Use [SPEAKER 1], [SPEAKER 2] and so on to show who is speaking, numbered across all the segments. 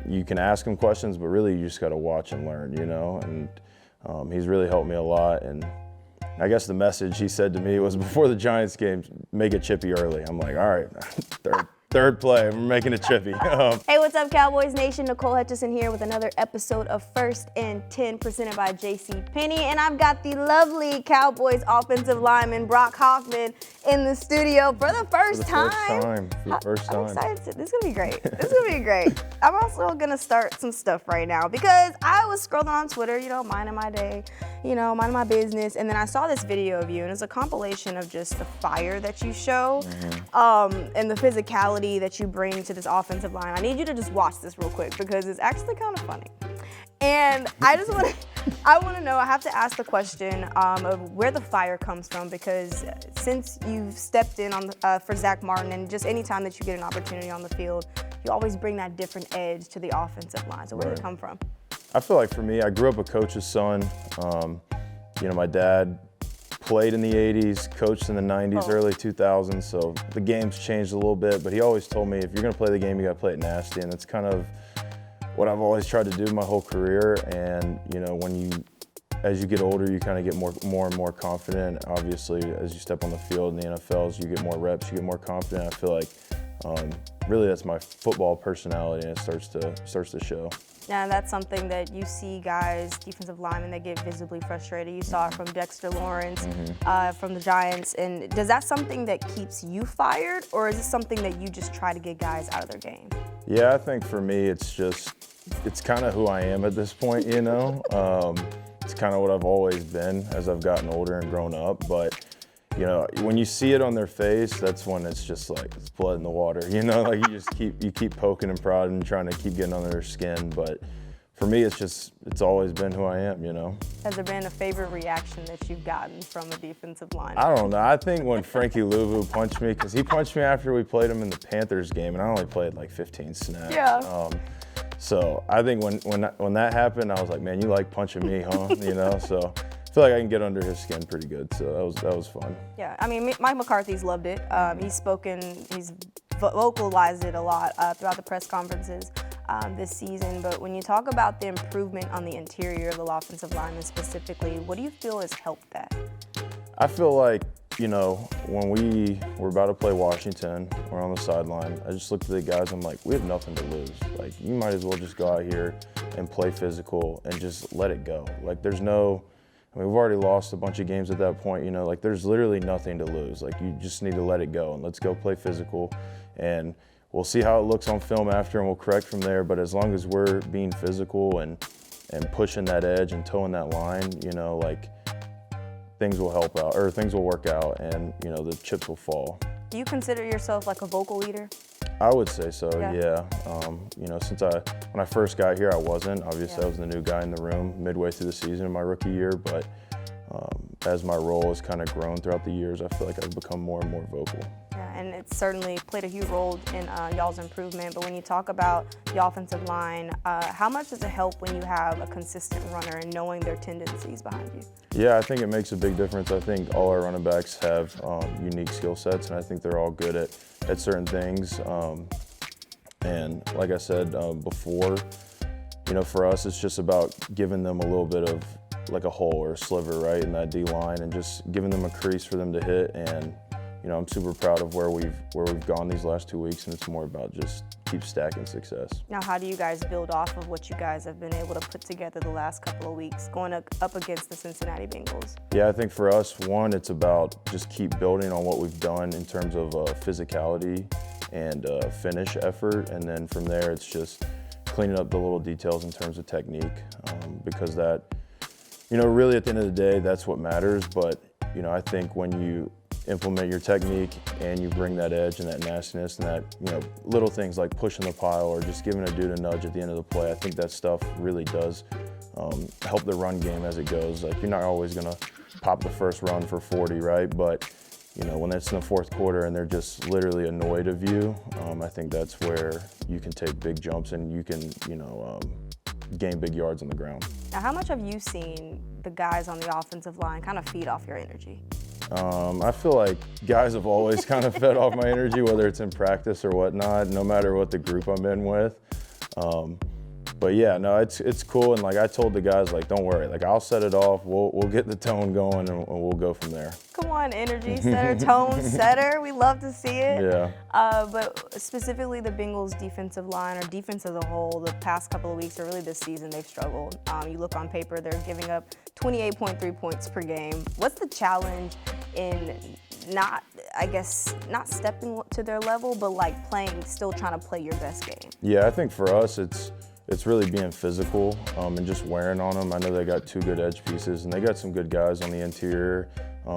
[SPEAKER 1] you can ask him questions, but really you just got to watch and learn, you know. And he's really helped me a lot. And I guess the message he said to me was before the Giants game, make it chippy early. I'm like, all right, third play, we're making it chippy.
[SPEAKER 2] Hey, what's up, Cowboys Nation? Nicole Hutchison here with another episode of First and 10 presented by JCPenney. And I've got the lovely Cowboys offensive lineman, Brock Hoffman, in the studio for the first time.
[SPEAKER 1] For the first time.
[SPEAKER 2] I'm excited. This is going to be great. This is going to be great. I'm also going to start some stuff right now because I was scrolling on Twitter, you know, minding my day, you know, minding my business. And then I saw this video of you, and it's a compilation of just the fire that you show and the physicality that you bring to this offensive line. I need you to just watch this real quick because it's actually kind of funny. And I want to know, I have to ask the question of where the fire comes from, because since you've stepped in on for Zach Martin, and just any time that you get an opportunity on the field, you always bring that different edge to the offensive line. So where did it come from?
[SPEAKER 1] I feel like for me, I grew up a coach's son. You know, my dad played in the 80s, coached in the 90s, early 2000s, so the game's changed a little bit, but he always told me if you're going to play the game, you got to play it nasty, and that's kind of what I've always tried to do my whole career. And, you know, as you get older, you kind of get more and more confident. Obviously, as you step on the field in the NFL, as you get more reps, you get more confident. I feel like really that's my football personality, and it starts to show.
[SPEAKER 2] Yeah, that's something that you see guys, defensive linemen, that get visibly frustrated. You saw it from Dexter Lawrence, from the Giants. And does that something that keeps you fired, or is it something that you just try to get guys out of their game?
[SPEAKER 1] Yeah, I think for me, it's kind of who I am at this point, you know. It's kind of what I've always been as I've gotten older and grown up. But, you know, when you see it on their face, that's when it's just like it's blood in the water, you know. Like you keep poking and prodding and trying to keep getting under their skin. But for me, it's always been who I am, you know.
[SPEAKER 2] Has there been a favorite reaction that you've gotten from a defensive line?
[SPEAKER 1] I don't know. I think when Frankie Louvu punched me, because he punched me after we played him in the Panthers game, and I only played like 15 snaps.
[SPEAKER 2] Yeah.
[SPEAKER 1] So I think when that happened, I was like, man, you like punching me, huh? You know. So I feel like I can get under his skin pretty good. So that was fun.
[SPEAKER 2] Yeah. I mean, Mike McCarthy's loved it. He's vocalized it a lot throughout the press conferences this season. But when you talk about the improvement on the interior of the offensive lineman specifically, what do you feel has helped that?
[SPEAKER 1] I feel like, you know, when we were about to play Washington, we're on the sideline, I just looked at the guys, I'm like, we have nothing to lose. Like, you might as well just go out here and play physical and just let it go. Like, we've already lost a bunch of games at that point, you know, like there's literally nothing to lose. Like, you just need to let it go and let's go play physical. And we'll see how it looks on film after, and we'll correct from there. But as long as we're being physical and pushing that edge and towing that line, you know, like, things will help out, or things will work out, and, you know, the chips will fall.
[SPEAKER 2] Do you consider yourself like a vocal leader?
[SPEAKER 1] I would say so, yeah. You know, when I first got here, I wasn't. Obviously, I was the new guy in the room midway through the season in my rookie year, but as my role has kind of grown throughout the years, I feel like I've become more and more vocal.
[SPEAKER 2] Yeah, and it's certainly played a huge role in y'all's improvement. But when you talk about the offensive line, how much does it help when you have a consistent runner and knowing their tendencies behind you?
[SPEAKER 1] Yeah, I think it makes a big difference. I think all our running backs have unique skill sets, and I think they're all good at certain things. And like I said before, you know, for us, it's just about giving them a little bit of like a hole or a sliver, right, in that D line, and just giving them a crease for them to hit. And, you know, I'm super proud of where we've gone these last 2 weeks, and it's more about just keep stacking success. Now,
[SPEAKER 2] how do you guys build off of what you guys have been able to put together the last couple of weeks, going up against the Cincinnati Bengals?
[SPEAKER 1] Yeah, I think for us, one, it's about just keep building on what we've done in terms of physicality and finish effort, and then from there, it's just cleaning up the little details in terms of technique, because that, you know, really at the end of the day, that's what matters. But, you know, I think when you implement your technique and you bring that edge and that nastiness and that, you know, little things like pushing the pile or just giving a dude a nudge at the end of the play, I think that stuff really does help the run game as it goes. Like, you're not always gonna pop the first run for 40, right? But, you know, when it's in the fourth quarter and they're just literally annoyed of you, I think that's where you can take big jumps and you can, you know, gain big yards on the ground.
[SPEAKER 2] Now, how much have you seen the guys on the offensive line kind of feed off your energy?
[SPEAKER 1] I feel like guys have always kind of fed off my energy, whether it's in practice or whatnot, no matter what the group I'm in with. But yeah, no, it's cool, and like I told the guys, like, don't worry, like I'll set it off, we'll get the tone going, and we'll go from there.
[SPEAKER 2] Come on, energy setter, tone setter. We love to see it.
[SPEAKER 1] Yeah.
[SPEAKER 2] But specifically the Bengals defensive line, or defense as a whole, the past couple of weeks, or really this season, they've struggled. You look on paper, they're giving up 28.3 points per game. What's the challenge in not stepping to their level, but like still trying to play your best game?
[SPEAKER 1] Yeah, I think for us, it's really being physical and just wearing on them. I know they got 2 good edge pieces, and they got some good guys on the interior.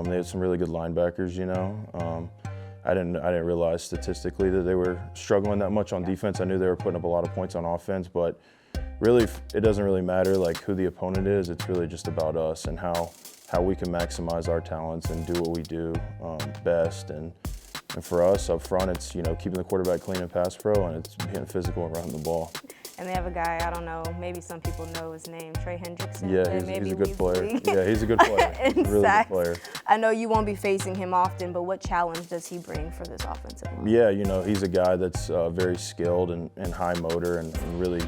[SPEAKER 1] They had some really good linebackers, you know. I didn't realize statistically that they were struggling that much on defense. I knew they were putting up a lot of points on offense, but really it doesn't really matter like who the opponent is. It's really just about us and how we can maximize our talents and do what we do best. And for us up front, it's, you know, keeping the quarterback clean and pass pro, and it's being physical and running the ball.
[SPEAKER 2] And they have a guy, I don't know, maybe some people know his name, Trey Hendrickson.
[SPEAKER 1] Yeah, he's a good player. Yeah, he's a good player.
[SPEAKER 2] In
[SPEAKER 1] really
[SPEAKER 2] sacks.
[SPEAKER 1] good player.
[SPEAKER 2] I know you won't be facing him often, but what challenge does he bring for this offensive line?
[SPEAKER 1] Yeah, you know, he's a guy that's very skilled and high motor and really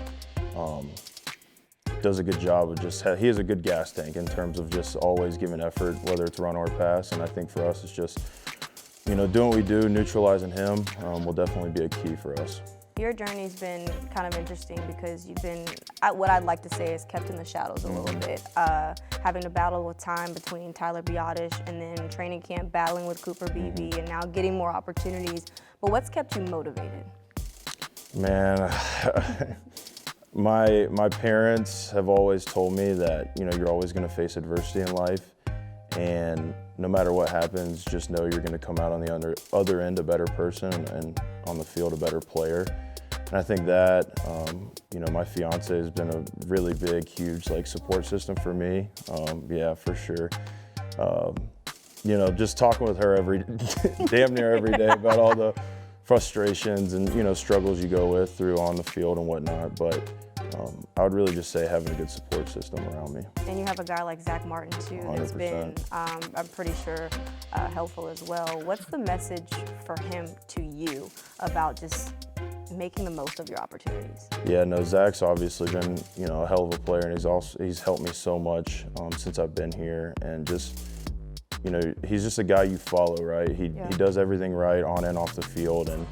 [SPEAKER 1] does a good job of he has a good gas tank in terms of just always giving effort, whether it's run or pass. And I think for us, it's just, you know, doing what we do, neutralizing him will definitely be a key for us.
[SPEAKER 2] Your journey's been kind of interesting because you've been, what I'd like to say is kept in the shadows a little bit. Having to battle with time between Tyler Biadasz and then training camp, battling with Cooper Beebe, and now getting more opportunities. But what's kept you motivated?
[SPEAKER 1] Man, my parents have always told me that, you know, you're always going to face adversity in life, and no matter what happens, just know you're going to come out on the other end a better person and on the field a better player. And I think that, you know, my fiance has been a really big, huge like support system for me. Yeah, for sure. You know, just talking with her damn near every day about all the frustrations and, you know, struggles you go through on the field and whatnot. But I would really just say having a good support system around me.
[SPEAKER 2] And you have a guy like Zach Martin too,
[SPEAKER 1] 100%.
[SPEAKER 2] that's been, I'm pretty sure, helpful as well. What's the message for him to you about just making the most of your opportunities?
[SPEAKER 1] Yeah, no, Zach's obviously been, you know, a hell of a player, and he's helped me so much since I've been here, and just, you know, he's just a guy you follow, right? He does everything right on and off the field, and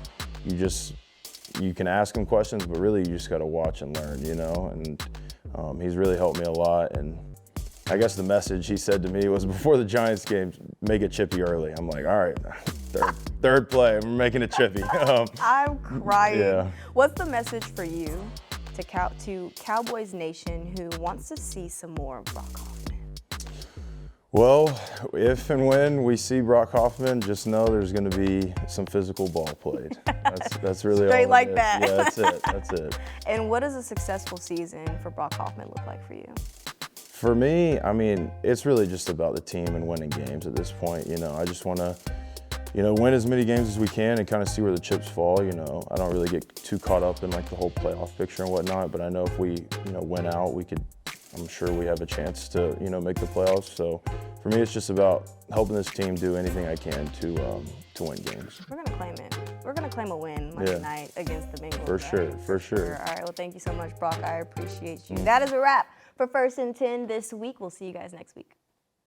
[SPEAKER 1] you can ask him questions, but really you just got to watch and learn, you know, and he's really helped me a lot. And I guess the message he said to me was before the Giants game, make it chippy early. I'm like, all right, third play, we're making it chippy.
[SPEAKER 2] I'm crying.
[SPEAKER 1] Yeah.
[SPEAKER 2] What's the message for you to Cowboys Nation who wants to see some more of Brock Hoffman?
[SPEAKER 1] Well, if and when we see Brock Hoffman, just know there's going to be some physical ball played. That's really
[SPEAKER 2] Straight
[SPEAKER 1] all
[SPEAKER 2] like
[SPEAKER 1] it is.
[SPEAKER 2] that.
[SPEAKER 1] Yeah, that's it. That's it.
[SPEAKER 2] And what does a successful season for Brock Hoffman look like for you?
[SPEAKER 1] For me, I mean, it's really just about the team and winning games at this point. You know, I just want to, you know, win as many games as we can and kind of see where the chips fall. You know, I don't really get too caught up in like the whole playoff picture and whatnot, but I know if we, you know, win out, I'm sure we have a chance to, you know, make the playoffs. So for me, it's just about helping this team do anything I can to win games.
[SPEAKER 2] We're going to claim it. We're going to claim a win Monday night against the Bengals.
[SPEAKER 1] For sure, for sure.
[SPEAKER 2] All right, well, thank you so much, Brock. I appreciate you. That is a wrap for First and 10 this week. We'll see you guys next week.